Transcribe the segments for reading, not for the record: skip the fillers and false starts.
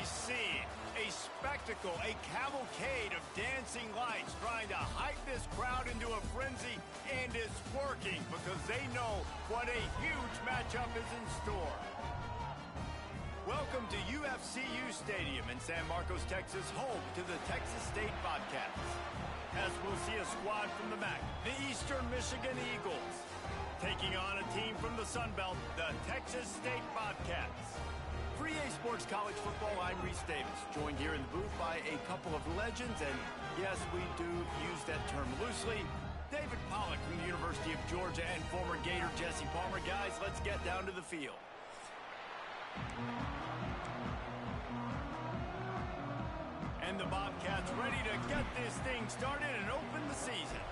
see a spectacle, a cavalcade of dancing lights trying to hype this crowd into a frenzy, and it's working because they know what a huge matchup is in store. Welcome to UFCU Stadium in San Marcos, Texas, home to the Texas State Bobcats. As we'll see a squad from the MAC, the Eastern Michigan Eagles, taking on a team from the Sun Belt, the Texas State Bobcats. For EA Sports College Football, I'm Reese Davis, joined here in the booth by a couple of legends, and yes, we do use that term loosely. David Pollack from the University of Georgia and former Gator Jesse Palmer. Guys, let's get down to the field. And the Bobcats ready to get this thing started and open the season.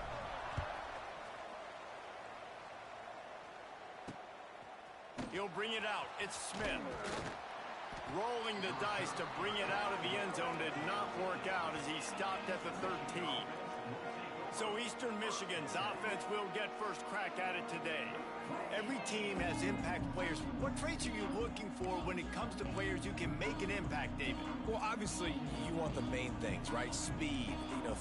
He'll bring it out. It's Smith. Rolling the dice to bring it out of the end zone did not work out as he stopped at the 13. So Eastern Michigan's offense will get first crack at it today. Every team has impact players. What traits are you looking for when it comes to players who can make an impact, David? Well, obviously, you want the main things, right? Speed,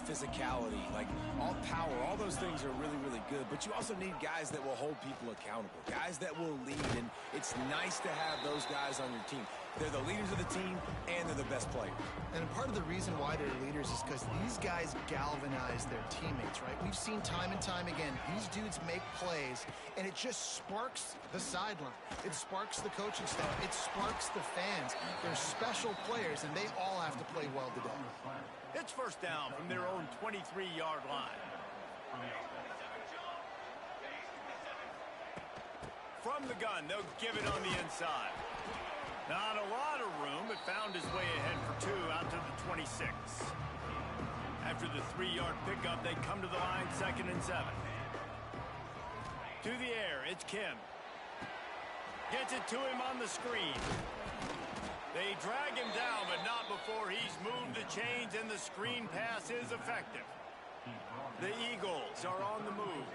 physicality, like all power, all those things are really, really good. But you also need guys that will hold people accountable, guys that will lead. And it's nice to have those guys on your team. They're the leaders of the team, and they're the best players. And part of the reason why they're leaders is because these guys galvanize their teammates, right? We've seen time and time again, these dudes make plays, and it just sparks the sideline. It sparks the coaching staff. It sparks the fans. They're special players, and they all have to play well today. It's first down from their own 23-yard line. From the gun, they'll give it on the inside. Not a lot of room, but found his way ahead for two out to the 26. After the 3-yard pickup, they come to the line, 2nd and 7. To the air, it's Kim. Gets it to him on the screen. They drag him down, but not before he's moved the chains, and the screen pass is effective. The Eagles are on the move.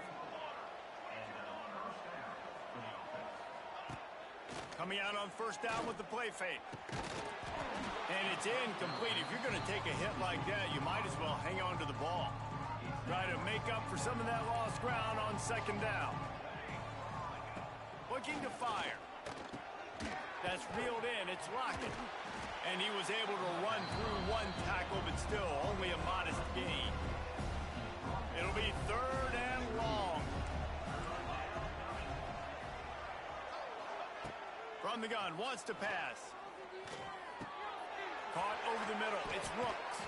Coming out on first down with the play fake. And it's incomplete. If you're going to take a hit like that, you might as well hang on to the ball. Try to make up for some of that lost ground on 2nd down. Looking to fire. That's reeled in. It's Lockett. And he was able to run through one tackle, but still only a modest gain. It'll be 3rd and long. From the gun, wants to pass. Caught over the middle. It's Rooks.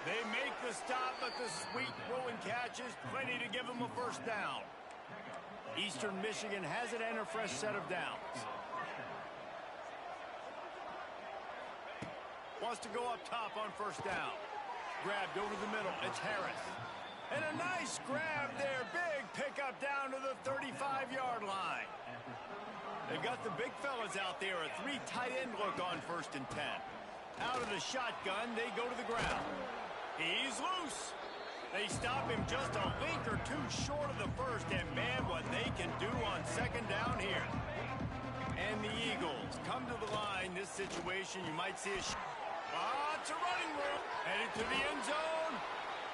They make the stop, but the sweet throw and catch is plenty to give them a first down. Eastern Michigan has it and a fresh set of downs. Wants to go up top on first down. Grabbed over the middle. It's Harris. And a nice grab there. Big pickup down to the 35-yard line. They've got the big fellas out there. A 3 tight end look on 1st and 10. Out of the shotgun, they go to the ground. He's loose. They stop him just a link or two short of the first, and man, what they can do on 2nd down here. And the Eagles come to the line. This situation, you might see a it's a running route. Headed to the end zone,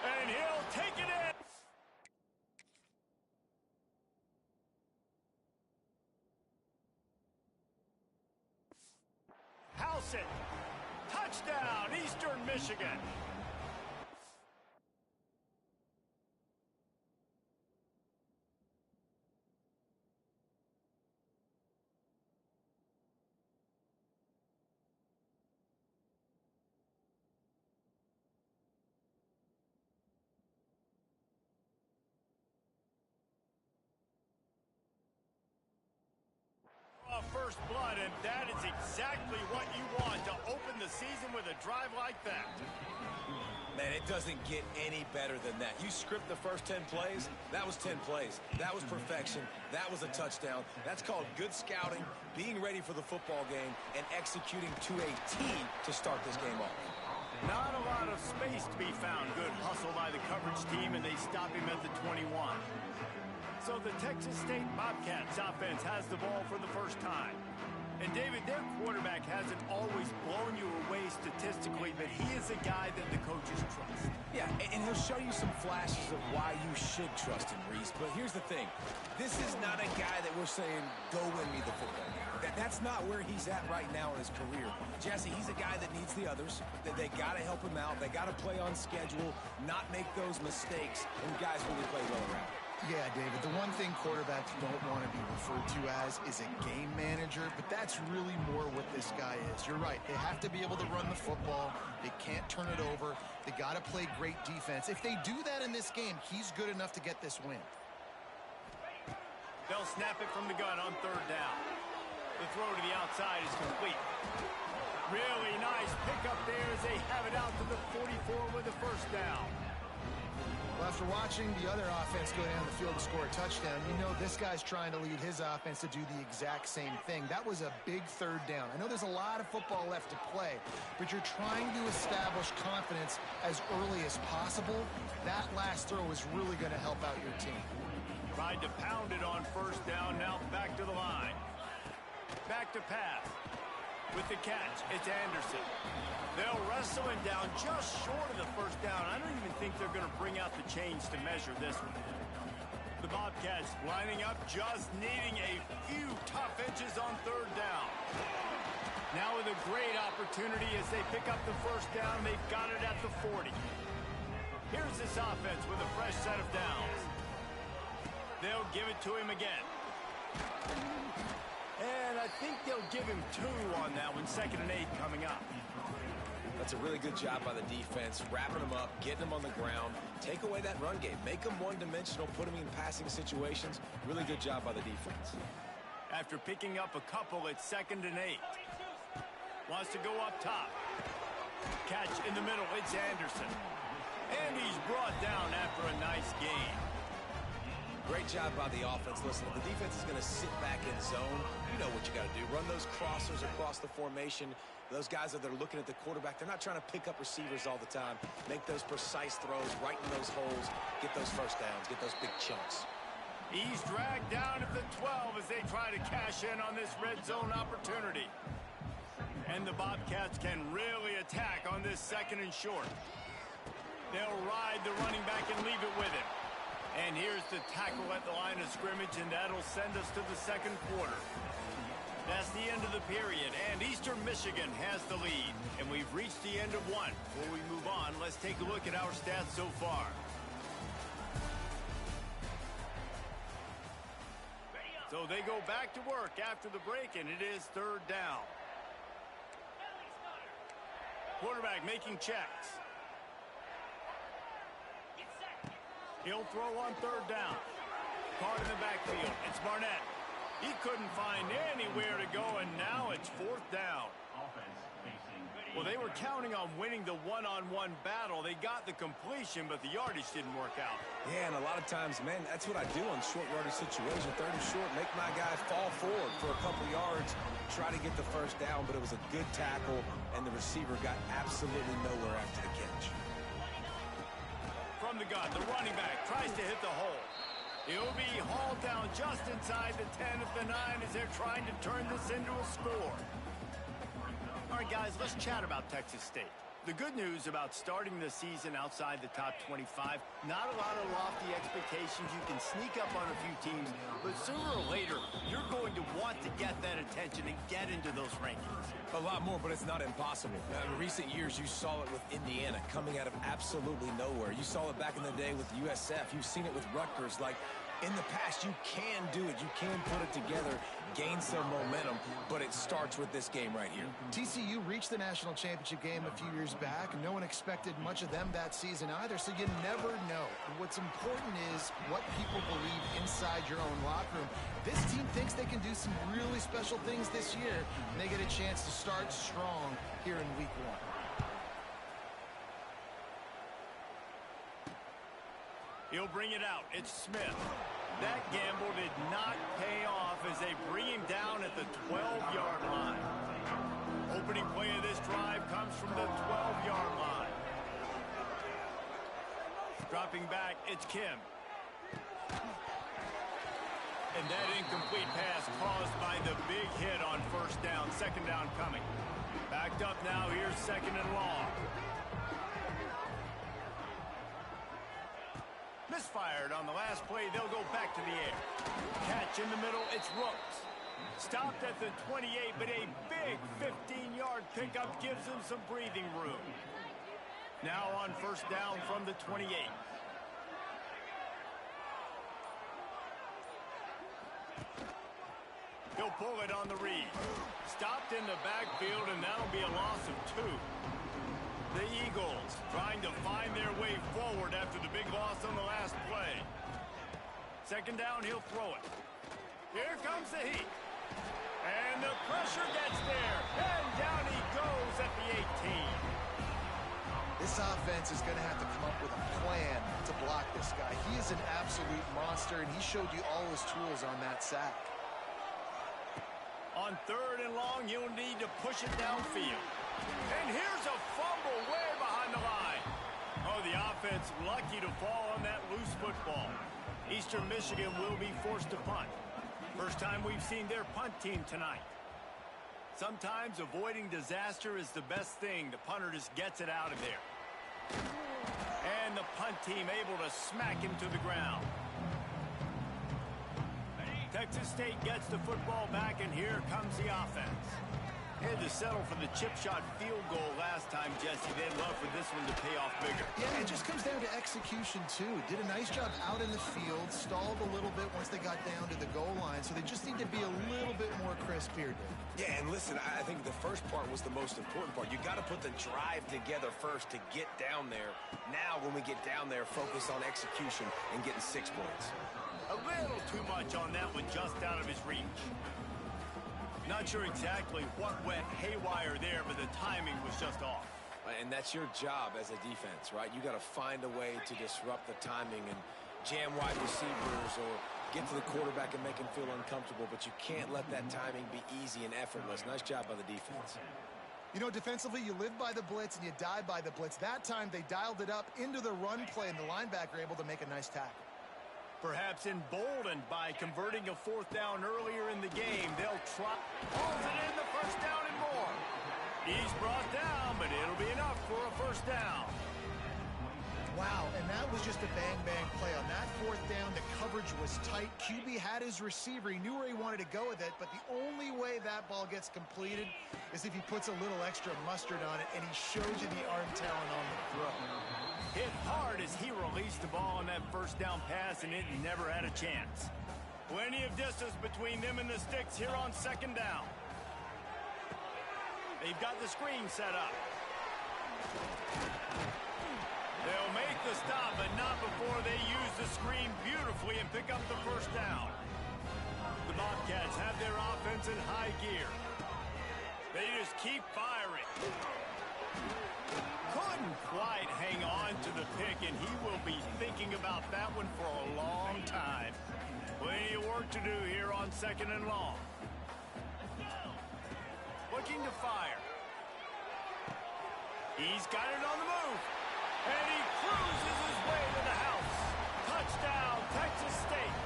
and he'll take it in. House it. Touchdown, Eastern Michigan. First blood, and that is exactly what you want to open the season with a drive like that. Man, it doesn't get any better than that. You script the first 10 plays, that was 10 plays. That was perfection. That was a touchdown. That's called good scouting, being ready for the football game, and executing to a T to start this game off. Not a lot of space to be found. Good hustle by the coverage team, and they stop him at the 21. So the Texas State Bobcats offense has the ball for the first time. And, David, their quarterback hasn't always blown you away statistically, but he is a guy that the coaches trust. Yeah, and he'll show you some flashes of why you should trust him, Reese. But here's the thing. This is not a guy that we're saying, go win me the football game. That's not where he's at right now in his career. Jesse, he's a guy that needs the others. They got to help him out. They got to play on schedule, not make those mistakes, and guys really play well around. Yeah, David, the one thing quarterbacks don't want to be referred to as is a game manager, but that's really more what this guy is. You're right. They have to be able to run the football. They can't turn it over. They got to play great defense. If they do that in this game, he's good enough to get this win. They'll snap it from the gun on third down. The throw to the outside is complete. Really nice pickup there as they have it out to the 44 with the first down. Well, after watching the other offense go down the field to score a touchdown, you know this guy's trying to lead his offense to do the exact same thing. That was a big third down. I know there's a lot of football left to play, but you're trying to establish confidence as early as possible. That last throw is really going to help out your team. Tried to pound it on first down, now back to the line. Back to pass. With the catch, it's Anderson. They'll wrestle him down just short of the first down. I don't even think they're going to bring out the chains to measure this one. The Bobcats lining up, just needing a few tough inches on third down. Now with a great opportunity as they pick up the first down, they've got it at the 40. Here's this offense with a fresh set of downs. They'll give it to him again. And I think they'll give him 2 on that one. 2nd and 8 coming up. That's a really good job by the defense, wrapping them up, getting them on the ground, take away that run game, make them one-dimensional, put them in passing situations. Really good job by the defense. After picking up a couple, it's 2nd and 8. Wants to go up top. Catch in the middle, it's Anderson. And he's brought down after a nice gain. Great job by the offense. Listen, if the defense is going to sit back in zone, you know what you got to do. Run those crossers across the formation. Those guys that are looking at the quarterback, they're not trying to pick up receivers all the time. Make those precise throws, right in those holes, get those first downs, get those big chunks. He's dragged down at the 12 as they try to cash in on this red zone opportunity. And the Bobcats can really attack on this 2nd and short. They'll ride the running back and leave it with him. And here's the tackle at the line of scrimmage, and that'll send us to the 2nd quarter. That's the end of the period, and Eastern Michigan has the lead. And we've reached the end of one. Before we move on, let's take a look at our stats so far. So they go back to work after the break, and it is 3rd down. Quarterback making checks. He'll throw on 3rd down. Card in the backfield. It's Barnett. He couldn't find anywhere to go, and now it's 4th down. Well, they were counting on winning the one-on-one battle. They got the completion, but the yardage didn't work out. Yeah, and a lot of times, man, that's what I do on short yardage situation. 3rd and short, make my guy fall forward for a couple yards, try to get the first down, but it was a good tackle, and the receiver got absolutely nowhere after the catch. From the gun, the running back tries to hit the hole. He'll be hauled down just inside the 10 at the 9 as they're trying to turn this into a score. All right, guys, let's chat about Texas State. The good news about starting the season outside the top 25, not a lot of lofty expectations. You can sneak up on a few teams, but sooner or later, you're going to want to get that attention and get into those rankings. A lot more, but it's not impossible. In recent years, you saw it with Indiana coming out of absolutely nowhere. You saw it back in the day with USF. You've seen it with Rutgers. Like, in the past, you can do it. You can put it together, gain some momentum, but it starts with this game right here. TCU reached the national championship game a few years back, and no one expected much of them that season either, so you never know. What's important is what people believe inside your own locker room. This team thinks they can do some really special things this year, and they get a chance to start strong here in week 1. He'll bring it out. It's Smith. That gamble did not pay off as they bring him down at the 12-yard line. Opening play of this drive comes from the 12-yard line. Dropping back, it's Kim. And that incomplete pass caused by the big hit on first down. Second down coming. Backed up now. Here's second and long. Misfired on the last play. They'll go back to the air. Catch in the middle. It's Rooks. Stopped at the 28, but a big 15-yard pickup gives him some breathing room. Now on first down from the 28. He'll pull it on the read. Stopped in the backfield, and that'll be a loss of 2. The Eagles trying to find their way forward after the big loss on the last play. Second down, he'll throw it. Here comes the heat. And the pressure gets there. And down he goes at the 18. This offense is going to have to come up with a plan to block this guy. He is an absolute monster, and he showed you all his tools on that sack. On third and long, you'll need to push it downfield. And here's a fumble way behind the line. Oh, the offense lucky to fall on that loose football. Eastern Michigan will be forced to punt. First time we've seen their punt team tonight. Sometimes avoiding disaster is the best thing. The punter just gets it out of there. And the punt team able to smack him to the ground. Texas State gets the football back, and here comes the offense. Had to settle for the chip shot field goal last time, Jesse. They'd love for this one to pay off bigger. Yeah, it just comes down to execution, too. Did a nice job out in the field, stalled a little bit once they got down to the goal line, so they just need to be a little bit more crisp here, Dave. Yeah, and listen, I think the first part was the most important part. You got to put the drive together first to get down there. Now, when we get down there, focus on execution and getting 6 points. A little too much on that one, just out of his reach. Not sure exactly what went haywire there, but the timing was just off. And that's your job as a defense, right? You got to find a way to disrupt the timing and jam wide receivers or get to the quarterback and make him feel uncomfortable, but you can't let that timing be easy and effortless. Nice job by the defense. You know, defensively, you live by the blitz and you die by the blitz. That time, they dialed it up into the run play, and the linebacker able to make a nice tackle. Perhaps emboldened by converting a fourth down earlier in the game, they'll try. Pulls it in, the first down and more. He's brought down, but it'll be enough for a first down. Wow, and that was just a bang-bang play. On that fourth down, the coverage was tight. QB had his receiver. He knew where he wanted to go with it, but the only way that ball gets completed is if he puts a little extra mustard on it, and he shows you the arm talent on the throw. Hit hard as he released the ball on that first down pass, and it never had a chance. Plenty of distance between them and the sticks here on second down. They've got the screen set up. They'll make the stop, but not before they use the screen beautifully and pick up the first down. The Bobcats have their offense in high gear. They just keep firing. Couldn't quite hang on to the pick, and he will be thinking about that one for a long time. Plenty of work to do here on second and long. Looking to fire. He's got it on the move. And he cruises his way to the house. Touchdown, Texas State.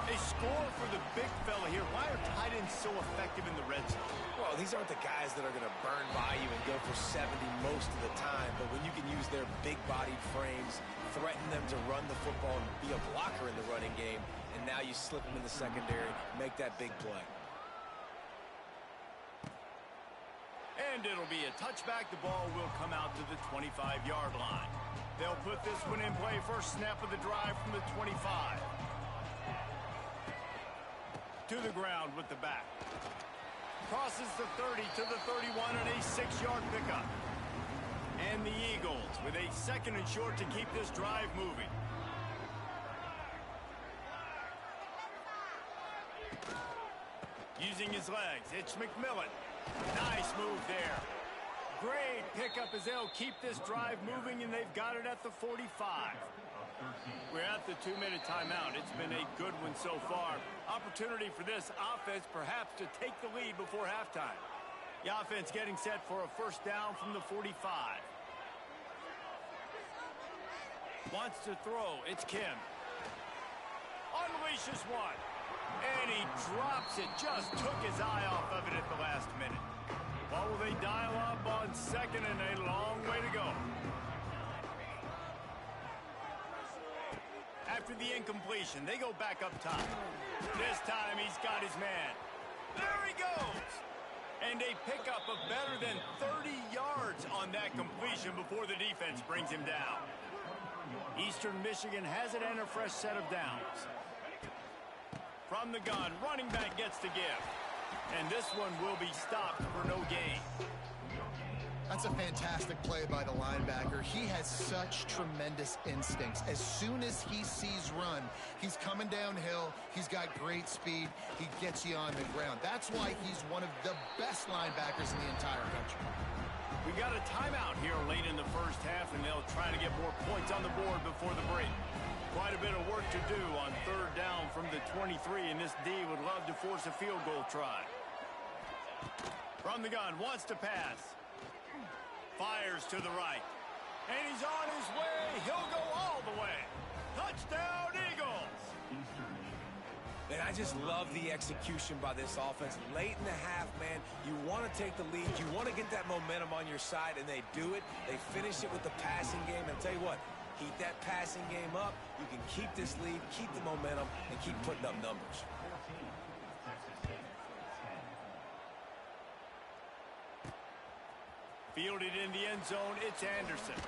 A score for the big fella here. Why are tight ends so effective in the red zone? Well, these aren't the guys that are going to burn by you and go for 70 most of the time, but when you can use their big-bodied frames, threaten them to run the football and be a blocker in the running game, and now you slip them in the secondary, make that big play. And it'll be a touchback. The ball will come out to the 25-yard line. They'll put this one in play. First snap of the drive from the 25. To the ground with the back. Crosses the 30 to the 31 and a 6-yard pickup. And the Eagles with a second and short to keep this drive moving. Using his legs, it's McMillan. Nice move there. Great pickup as they'll keep this drive moving, and they've got it at the 45. We're at the 2-minute timeout. It's been a good one so far. Opportunity for this offense perhaps to take the lead before halftime. The offense getting set for a first down from the 45. Wants to throw. It's Kim. unleashes one. And he drops it. Just took his eye off of it at the last minute. What will they dial up on second and a long way to go? After the incompletion, they go back up top. This time he's got his man. There he goes. And a pickup of better than 30 yards on that completion before the defense brings him down. Eastern Michigan has it and a fresh set of downs. From the gun, running back gets the gift. And this one will be stopped for no gain. That's a fantastic play by the linebacker. He has such tremendous instincts. As soon as he sees run, he's coming downhill. He's got great speed. He gets you on the ground. That's why he's one of the best linebackers in the entire country. We got a timeout here late in the first half, and they'll try to get more points on the board before the break. Quite a bit of work to do on third down from the 23, and this D would love to force a field goal try. From the gun, wants to pass. Fires to the right. And he's on his way. He'll go all the way. Touchdown, Eagles! And I just love the execution by this offense. Late in the half, man, you want to take the lead. You want to get that momentum on your side, and they do it. They finish it with the passing game. And I'll tell you what, keep that passing game up. You can keep this lead, keep the momentum, and keep putting up numbers. Fielded in the end zone, it's Anderson.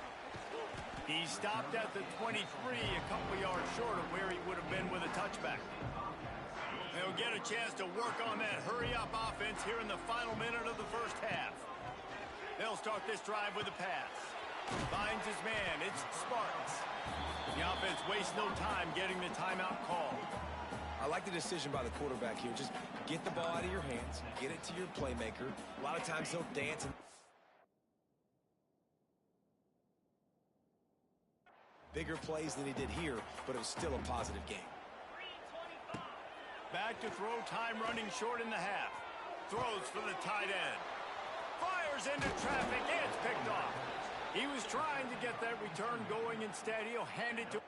He stopped at the 23, a couple yards short of where he would have been with a touchback. They'll get a chance to work on that hurry-up offense here in the final minute of the first half. They'll start this drive with a pass. Finds his man, it's Sparks. The offense wastes no time getting the timeout called. I like the decision by the quarterback here. Just get the ball out of your hands, get it to your playmaker. A lot of times they'll dance and bigger plays than he did here, but it was still a positive game. Back to throw, time running short in the half. Throws for the tight end. Fires into traffic, it's picked off. He was trying to get that return going. Instead, he'll hand it to...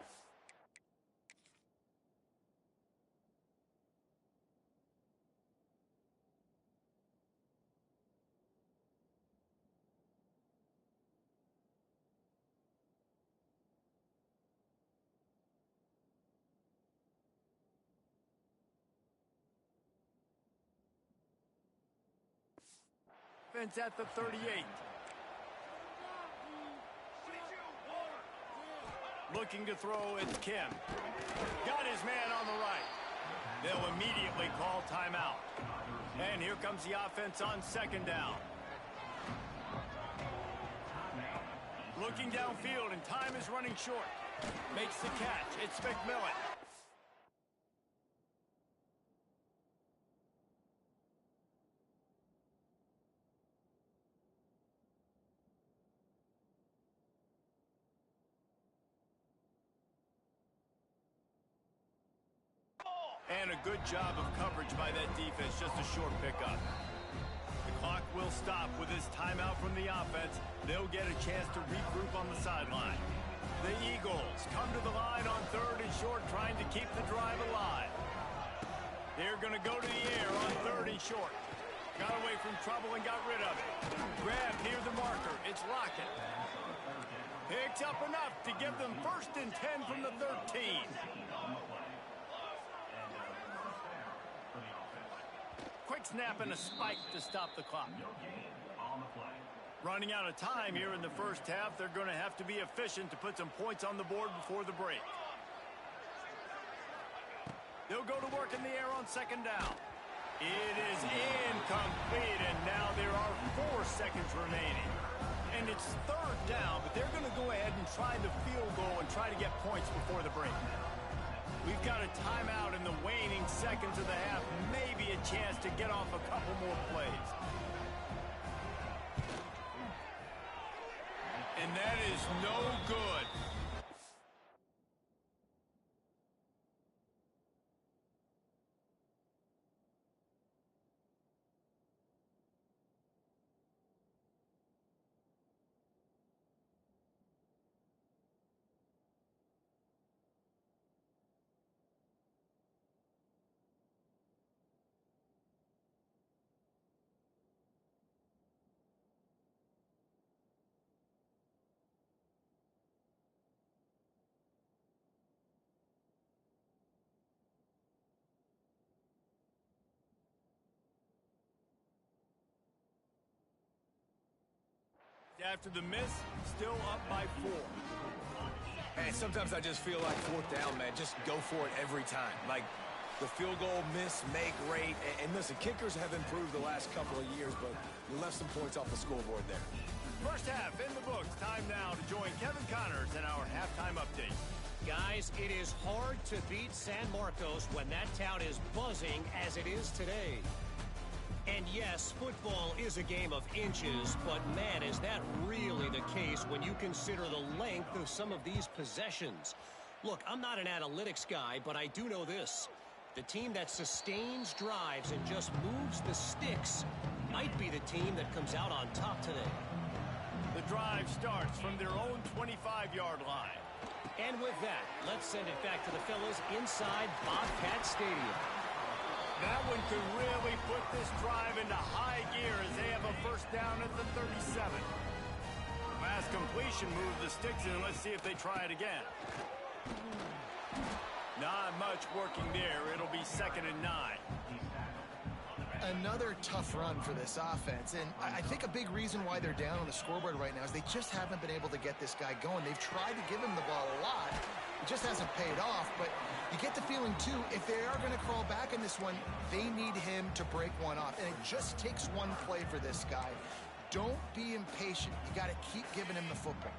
at the 38. Looking to throw, it's Kim. Got his man on the right. They'll immediately call timeout. And here comes the offense on second down. Looking downfield, and time is running short. Makes the catch. It's McMillan. And a good job of coverage by that defense, just a short pickup. The clock will stop with this timeout from the offense. They'll get a chance to regroup on the sideline. The Eagles come to the line on third and short, trying to keep the drive alive. They're going to go to the air on third and short. Got away from trouble and got rid of it. Grab near the marker. It's Lockett. Picks up enough to give them 1st and 10 from the 13. Quick snap and a spike to stop the clock. Running out of time here in the first half. They're going to have to be efficient to put some points on the board before the break. They'll go to work in the air on second down. It is incomplete, and now there are 4 seconds remaining. And it's third down, but they're going to go ahead and try the field goal and try to get points before the break. We've got a timeout in the waning seconds of the half. Maybe a chance to get off a couple more plays. And that is no good. After the miss, still up by 4. Hey, sometimes I just feel like fourth down, man. Just go for it every time. Like the field goal, miss, make, rate. And listen, kickers have improved the last couple of years, but you left some points off the scoreboard there. First half in the books. Time now to join Kevin Connors in our halftime update. Guys, it is hard to beat San Marcos when that town is buzzing as it is today. And yes, football is a game of inches, but man, is that really the case when you consider the length of some of these possessions. Look, I'm not an analytics guy, but I do know this. The team that sustains drives and just moves the sticks might be the team that comes out on top today. The drive starts from their own 25-yard line. And with that, let's send it back to the fellas inside Bobcat Stadium. That one could really put this drive into high gear as they have a first down at the 37. Last completion moved the sticks in. Let's see if they try it again. Not much working there. It'll be 2nd and 9. Another tough run for this offense, and I think a big reason why they're down on the scoreboard right now is they just haven't been able to get this guy going. They've tried to give him the ball a lot. It just hasn't paid off, but you get the feeling, too, if they are going to crawl back in this one, they need him to break one off, and it just takes one play for this guy. Don't be impatient. You got to keep giving him the football.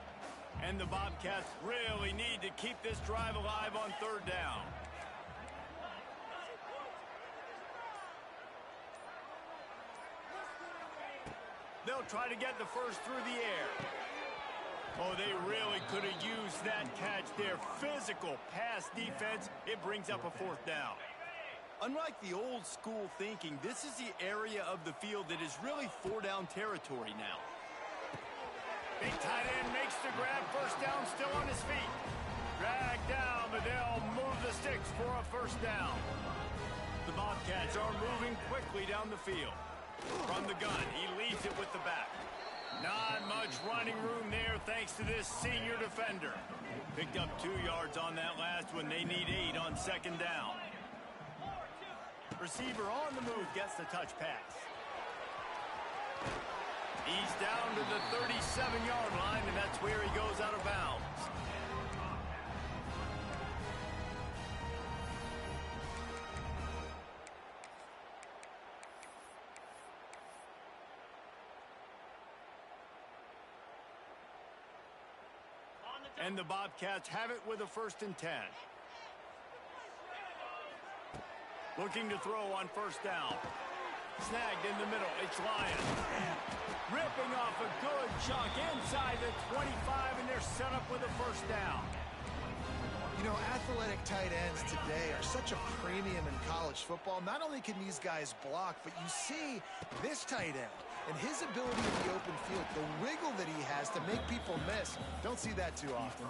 And the Bobcats really need to keep this drive alive on 3rd down. They'll try to get the first through the air. Oh, they really could have used that catch there. Physical pass defense. It brings up a 4th down. Unlike the old school thinking, this is the area of the field that is really 4-down territory now. Big tight end makes the grab. First down, still on his feet. Dragged down, but they'll move the sticks for a first down. The Bobcats are moving quickly down the field. From the gun, he leads it with the back. Not much running room there thanks to this senior defender. Picked up 2 yards on that last one. They need 8 on 2nd down. Receiver on the move gets the touch pass. He's down to the 37-yard line, and that's where he goes out of bounds. And the Bobcats have it with a 1st and 10. Looking to throw on 1st down. Snagged in the middle. It's Lyons. Ripping off a good chunk inside the 25, and they're set up with a 1st down. You know, athletic tight ends today are such a premium in college football. Not only can these guys block, but you see this tight end and his ability in the open field, the wiggle that he has to make people miss. Don't see that too often.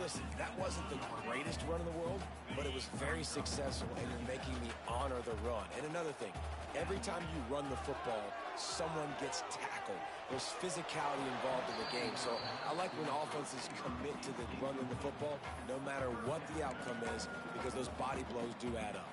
Listen, that wasn't the greatest run in the world, but it was very successful, and you're making me honor the run. And another thing, every time you run the football, someone gets tackled. There's physicality involved in the game. So I like when offenses commit to the run of the football, no matter what the outcome is, because those body blows do add up.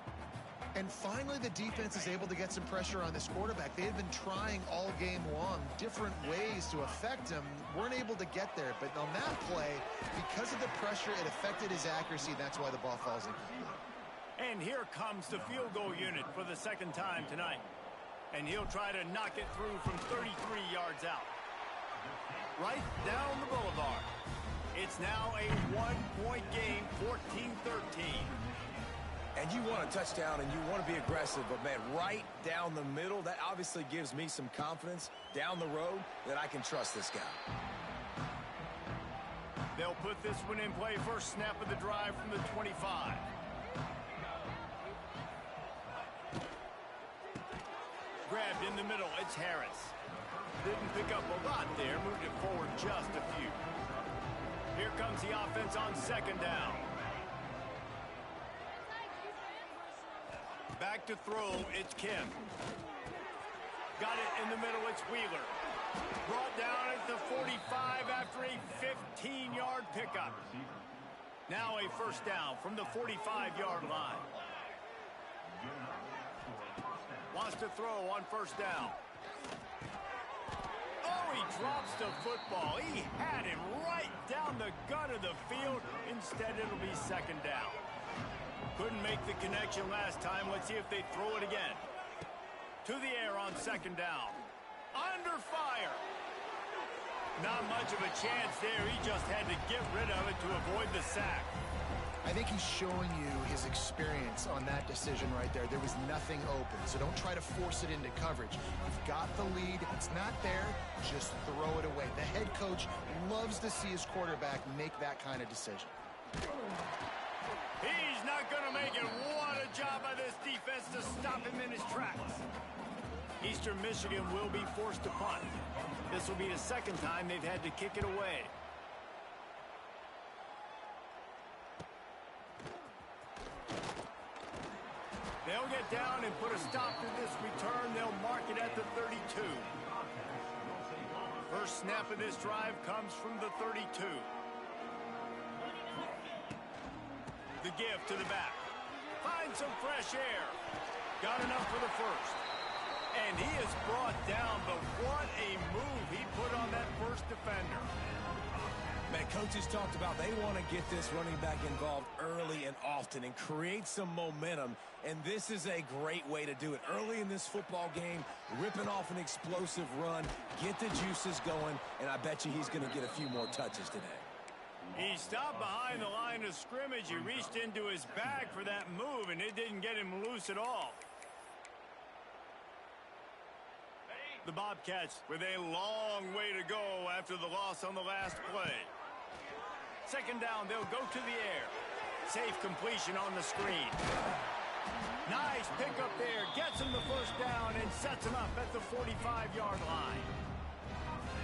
And finally, the defense is able to get some pressure on this quarterback. They had been trying all game long different ways to affect him. Weren't able to get there. But on that play, because of the pressure, it affected his accuracy. That's why the ball falls incomplete. And here comes the field goal unit for the 2nd time tonight. And he'll try to knock it through from 33 yards out. Right down the boulevard. It's now a 1-point game, 14-13. And you want a touchdown and you want to be aggressive, but, man, right down the middle, that obviously gives me some confidence down the road that I can trust this guy. They'll put this one in play. First snap of the drive from the 25. Grabbed in the middle. It's Harris. Didn't pick up a lot there. Moved it forward just a few. Here comes the offense on 2nd down. Back to throw, it's Kim. Got it in the middle, it's Wheeler. Brought down at the 45 after a 15-yard pickup. Now a first down from the 45-yard line. Wants to throw on 1st down. Oh, he he drops the football. He had him right down the gut of the field. Instead, it'll be second down. Couldn't make the connection last time. Let's see if they throw it again. To the air on second down. Under fire. Not much of a chance there. He just had to get rid of it to avoid the sack. I think he's showing you his experience on that decision right there. There was nothing open, so don't try to force it into coverage. You've got the lead. If it's not there, just throw it away. The head coach loves to see his quarterback make that kind of decision. He's not going to make it. What a job by this defense to stop him in his tracks. Eastern Michigan will be forced to punt. This will be the second time they've had to kick it away. They'll get down and put a stop to this return. They'll mark it at the 32. First snap of this drive comes from the 32. The give to the back. Find some fresh air. Got enough for the first. And he is brought down, but what a move he put on that first defender. Man, coaches talked about they want to get this running back involved early and often and create some momentum, and this is a great way to do it. Early in this football game, ripping off an explosive run, get the juices going, and I bet you he's going to get a few more touches today. He stopped behind the line of scrimmage. He reached into his bag for that move, and it didn't get him loose at all. The Bobcats with a long way to go after the loss on the last play. Second down, they'll go to the air. Safe completion on the screen. Nice pickup there. Gets him the first down and sets him up at the 45-yard line.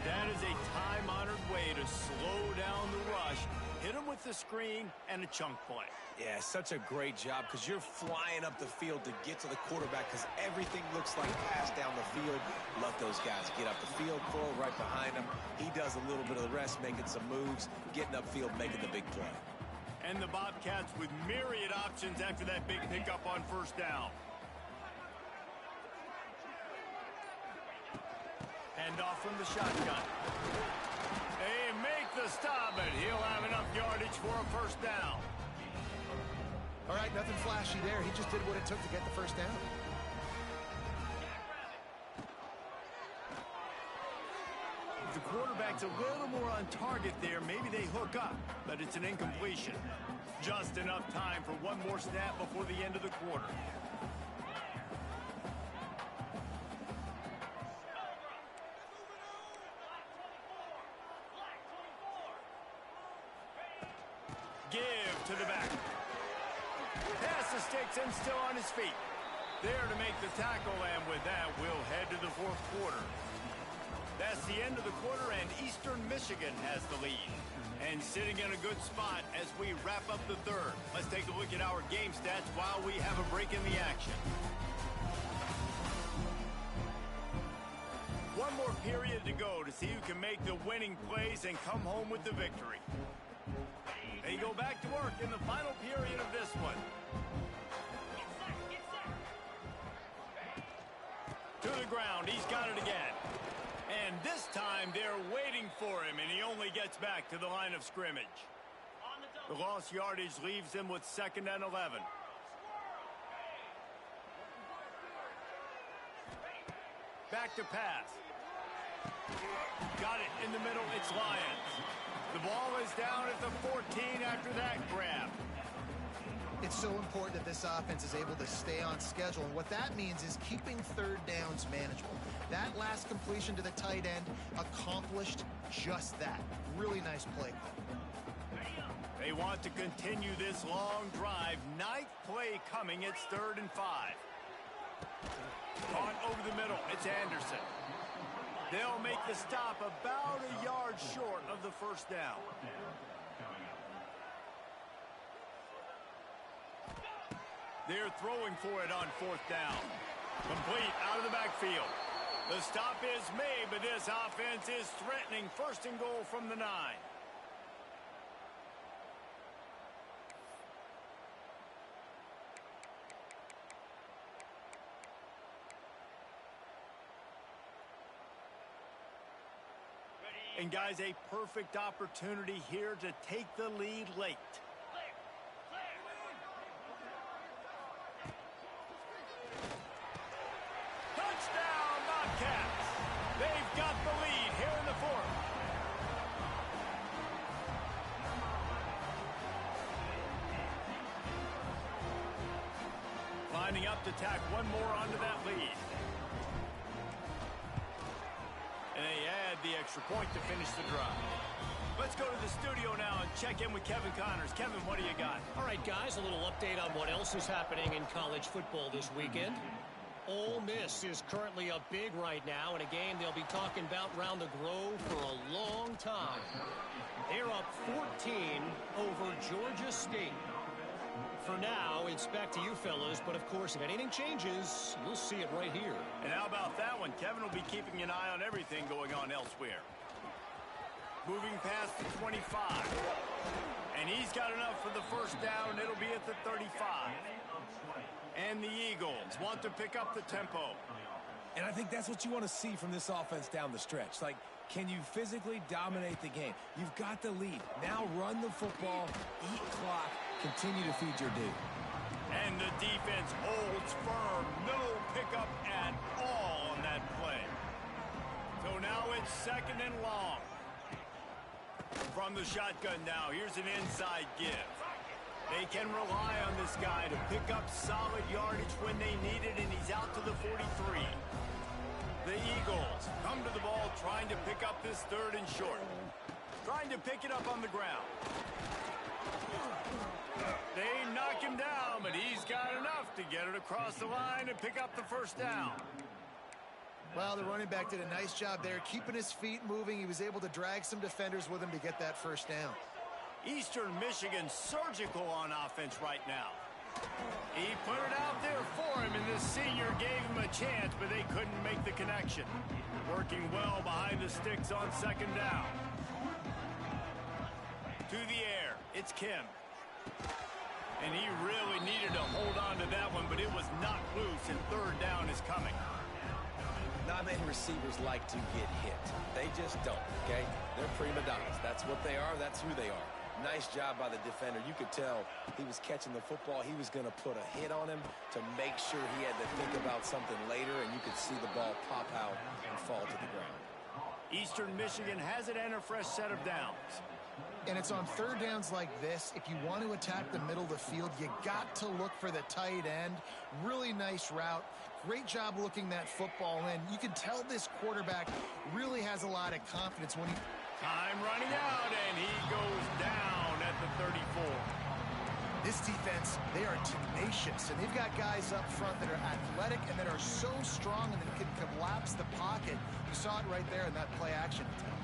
That is a time-honored way to slow down the rush, hit him with the screen, and a chunk play. Yeah, such a great job because you're flying up the field to get to the quarterback because everything looks like pass down the field. Love those guys. Get up the field, throw right behind him. He does a little bit of the rest, making some moves, getting upfield, making the big play. And the Bobcats with myriad options after that big pickup on first down. Hand off from the shotgun. They make the stop, but he'll have enough yardage for a first down. All right, nothing flashy there. He just did what it took to get the first down. If the quarterback's a little more on target there, maybe they hook up, but it's an incompletion. Just enough time for one more snap before the end of the quarter. Give to the back. Pass the sticks and still on his feet. There to make the tackle, and with that, we'll head to the fourth quarter. That's the end of the quarter, and Eastern Michigan has the lead. And sitting in a good spot as we wrap up the third. Let's take a look at our game stats while we have a break in the action. One more period to go to see who can make the winning plays and come home with the victory. They go back to work in the final period of this one. To the ground, he's got it again. And this time they're waiting for him, and he only gets back to the line of scrimmage. The lost yardage leaves him with 2nd and 11. Back to pass. Got it in the middle, it's Lions. The ball is down at the 14 after that grab. It's so important that this offense is able to stay on schedule, and what that means is keeping third downs manageable. That last completion to the tight end accomplished just that. Really nice play. They want to continue this long drive. 9th play coming. It's 3rd and 5. Caught over the middle. It's Anderson. They'll make the stop about a yard short of the first down. They're throwing for it on 4th down. Complete out of the backfield. The stop is made, but this offense is threatening 1st and goal from the 9. And, guys, a perfect opportunity here to take the lead late. Touchdown, Bobcats! They've got the lead here in the fourth. Lining up to tack one more onto that lead. And they add the extra point to finish the drive. Let's go to the studio now and check in with Kevin Connors. Kevin, what do you got? All right, guys, a little update on what else is happening in college football this weekend. Ole Miss is currently up big right now in a game they'll be talking about round the Grove for a long time. They're up 14 over Georgia State. For now, it's back to you fellas, but of course, if anything changes, you'll see it right here. And how about that one? Kevin will be keeping an eye on everything going on elsewhere. Moving past the 25. And he's got enough for the first down. It'll be at the 35. And the Eagles want to pick up the tempo. And I think that's what you want to see from this offense down the stretch. Like, can you physically dominate the game? You've got the lead. Now run the football, eat clock, continue to feed your dude. And the defense holds firm. No pickup at all on that play. So now it's second and long. From the shotgun now, here's an inside give. They can rely on this guy to pick up solid yardage when they need it, and he's out to the 43. The Eagles come to the ball trying to pick up this third and short. Trying to pick it up on the ground. They knock him down, but he's got enough to get it across the line and pick up the first down. Well, the running back did a nice job there, keeping his feet moving. He was able to drag some defenders with him to get that first down. Eastern Michigan surgical on offense right now. He put it out there for him, and this senior gave him a chance, but they couldn't make the connection. Working well behind the sticks on second down. To the air, it's Kim. And he really needed to hold on to that one, but it was not loose, and third down is coming. Not many receivers like to get hit. They just don't, okay? They're prima donnas. That's what they are. That's who they are. Nice job by the defender. You could tell he was catching the football. He was going to put a hit on him to make sure he had to think about something later, and you could see the ball pop out and fall to the ground. Eastern Michigan has it and a fresh set of downs. And it's on third downs like this. If you want to attack the middle of the field, you got to look for the tight end. Really nice route. Great job looking that football in. You can tell this quarterback really has a lot of confidence when he... Time running out, and he goes down at the 34. This defense, they are tenacious, and they've got guys up front that are athletic and that are so strong and that can collapse the pocket. You saw it right there in that play-action attempt.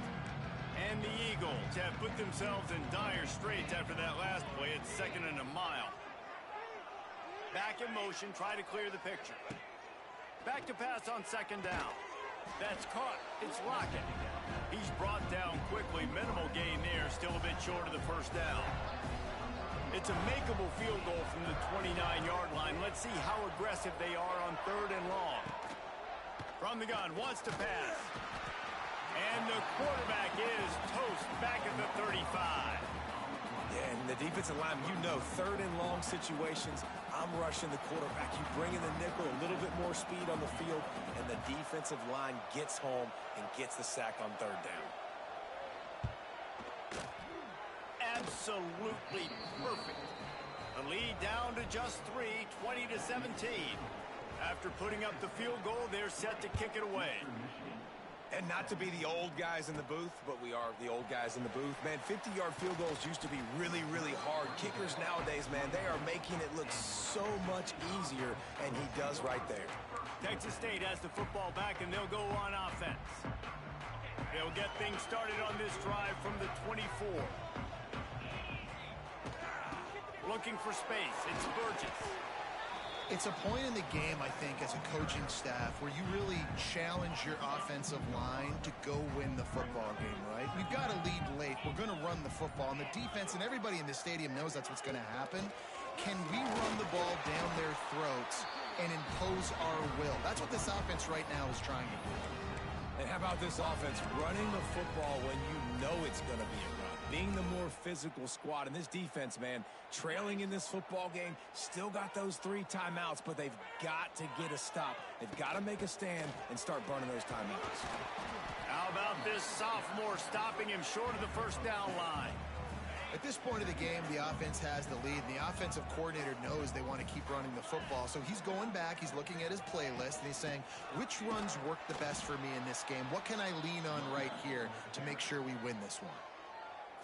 And the Eagles have put themselves in dire straits after that last play. It's second and a mile. Back in motion, try to clear the picture. Back to pass on second down. That's caught. It's Lockett. He's brought down quickly. Minimal gain there. Still a bit short of the first down. It's a makeable field goal from the 29-yard line. Let's see how aggressive they are on third and long. From the gun, wants to pass. And the quarterback is toast back at the 35. Yeah, and the defensive line, you know, third and long situations, I'm rushing the quarterback. You bring in the nickel, a little bit more speed on the field, and the defensive line gets home and gets the sack on third down. Absolutely perfect. The lead down to just 3, 20-17. After putting up the field goal, they're set to kick it away. And not to be the old guys in the booth, but we are the old guys in the booth. Man, 50-yard field goals used to be really, really hard. Kickers nowadays, man, they are making it look so much easier, and he does right there. Texas State has the football back, and they'll go on offense. They'll get things started on this drive from the 24. Looking for space. It's Burgess. It's a point in the game, I think, as a coaching staff where you really challenge your offensive line to go win the football game, right? We've got to lead late. We're going to run the football. And the defense and everybody in the stadium knows that's what's going to happen. Can we run the ball down their throats and impose our will? That's what this offense right now is trying to do. And how about this offense running the football when you know it's going to be a run? Being the more physical squad. And this defense, man, trailing in this football game, still got those 3 timeouts, but they've got to get a stop. They've got to make a stand and start burning those timeouts. How about this sophomore stopping him short of the first down line? At this point of the game, the offense has the lead, and the offensive coordinator knows they want to keep running the football. So he's going back, he's looking at his playlist, and he's saying, which runs work the best for me in this game? What can I lean on right here to make sure we win this one?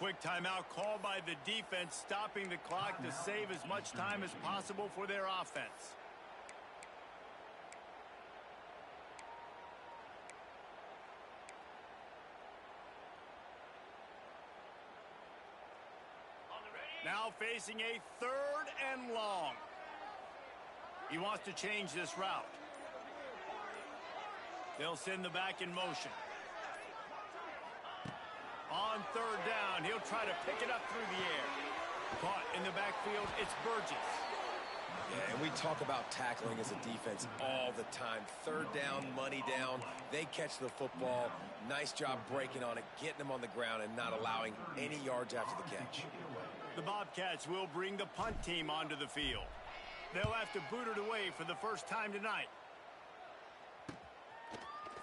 Quick timeout called by the defense, stopping the clock to save as much time as possible for their offense. Now facing a 3rd and long. He wants to change this route. They'll send the back in motion. On 3rd down, he'll try to pick it up through the air. Caught in the backfield, it's Burgess. Yeah, and we talk about tackling as a defense all the time. 3rd down, money down. They catch the football. Nice job breaking on it, getting them on the ground, and not allowing any yards after the catch. The Bobcats will bring the punt team onto the field. They'll have to boot it away for the first time tonight.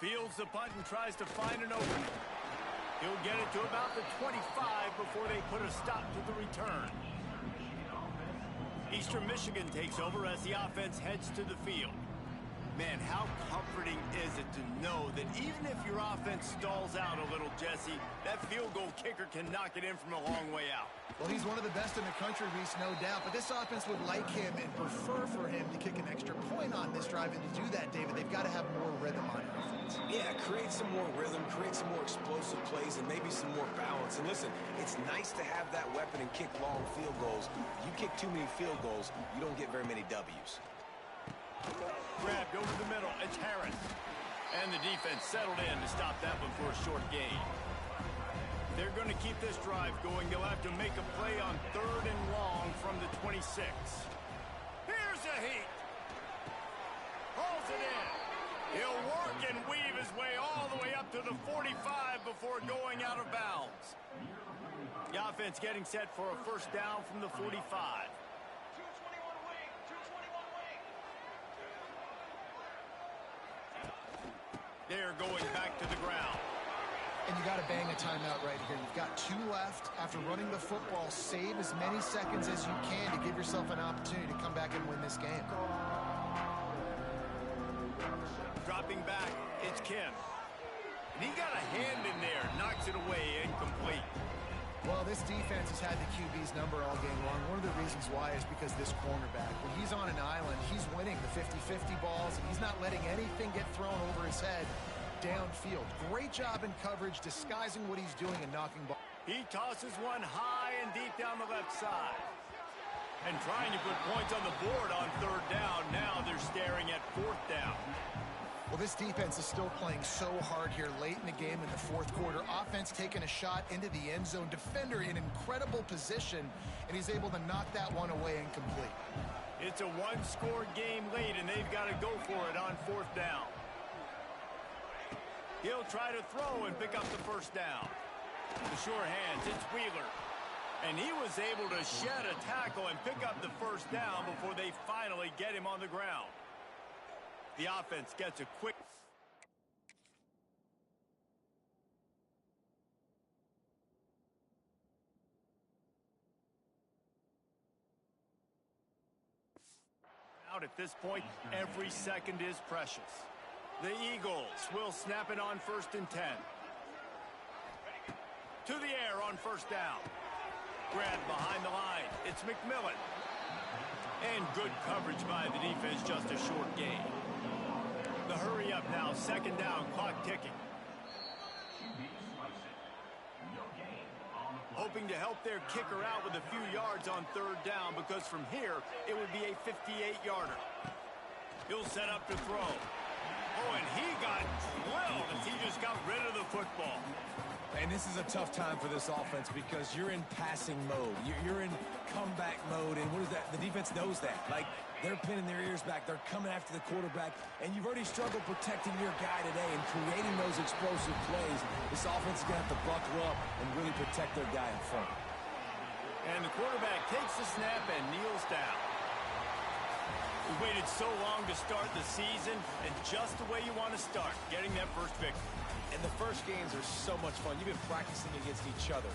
Fields the punt and tries to find an opening. He'll get it to about the 25 before they put a stop to the return. Eastern Michigan takes over as the offense heads to the field. Man, how comforting is it to know that even if your offense stalls out a little, Jesse, that field goal kicker can knock it in from a long way out. Well, he's one of the best in the country, Reese, no doubt. But this offense would like him and prefer for him to kick an extra point on this drive. And to do that, David, they've got to have more rhythm on offense. Yeah, create some more rhythm, create some more explosive plays, and maybe some more balance. And listen, it's nice to have that weapon and kick long field goals. If you kick too many field goals, you don't get very many W's. Grabbed over the middle, it's Harris. And the defense settled in to stop that one for a short gain. They're going to keep this drive going. They'll have to make a play on 3rd and long from the 26. Here's a heat. Pulls it in. He'll work and weave his way all the way up to the 45 before going out of bounds. The offense getting set for a first down from the 45. They're going back to the ground. And you got to bang a timeout right here. You've got 2 left. After running the football, save as many seconds as you can to give yourself an opportunity to come back and win this game. Dropping back, it's Kim. And he got a hand in there, knocks it away, incomplete. Well, this defense has had the QB's number all game long. One of the reasons why is because this cornerback, when he's on an island, he's winning the 50-50 balls, and he's not letting anything get thrown over his head downfield. Great job in coverage, disguising what he's doing and knocking ball. He tosses one high and deep down the left side. And trying to put points on the board on 3rd down. Now they're staring at 4th down. Well, this defense is still playing so hard here late in the game in the 4th quarter. Offense taking a shot into the end zone. Defender in incredible position, and he's able to knock that one away incomplete. It's a 1-score game late, and they've got to go for it on 4th down. He'll try to throw and pick up the first down. The sure hands, it's Wheeler. And he was able to shed a tackle and pick up the first down before they finally get him on the ground. The offense gets a quick... Out at this point, every second is precious. The Eagles will snap it on 1st and 10. To the air on 1st down. Grabbed behind the line. It's McMillan. And good coverage by the defense, just a short gain. The hurry up now, 2nd down, clock ticking. Hoping to help their kicker out with a few yards on 3rd down, because from here, it would be a 58-yarder. He'll set up to throw. Oh, and he got drilled as he just got rid of the football. And this is a tough time for this offense because you're in passing mode. You're in comeback mode, and what is that? The defense knows that. Like, they're pinning their ears back. They're coming after the quarterback, and you've already struggled protecting your guy today and creating those explosive plays. This offense is going to have to buckle up and really protect their guy in front. And the quarterback takes the snap and kneels down. We waited so long to start the season, and just the way you want to start, getting that first victory. And the first games are so much fun. You've been practicing against each other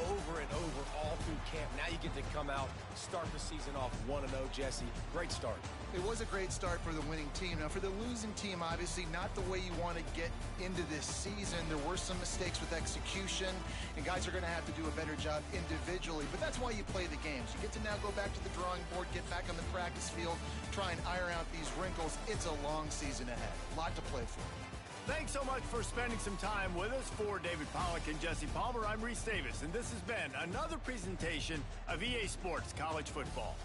over and over all through camp. Now you get to come out, start the season off 1-0, Jesse. Great start. It was a great start for the winning team. Now, for the losing team, obviously not the way you want to get into this season. There were some mistakes with execution, and guys are going to have to do a better job individually. But that's why you play the games. You get to now go back to the drawing board, get back on the practice field, try and iron out these wrinkles. It's a long season ahead. A lot to play for. Thanks so much for spending some time with us. For David Pollack and Jesse Palmer, I'm Reese Davis, and this has been another presentation of EA Sports College Football.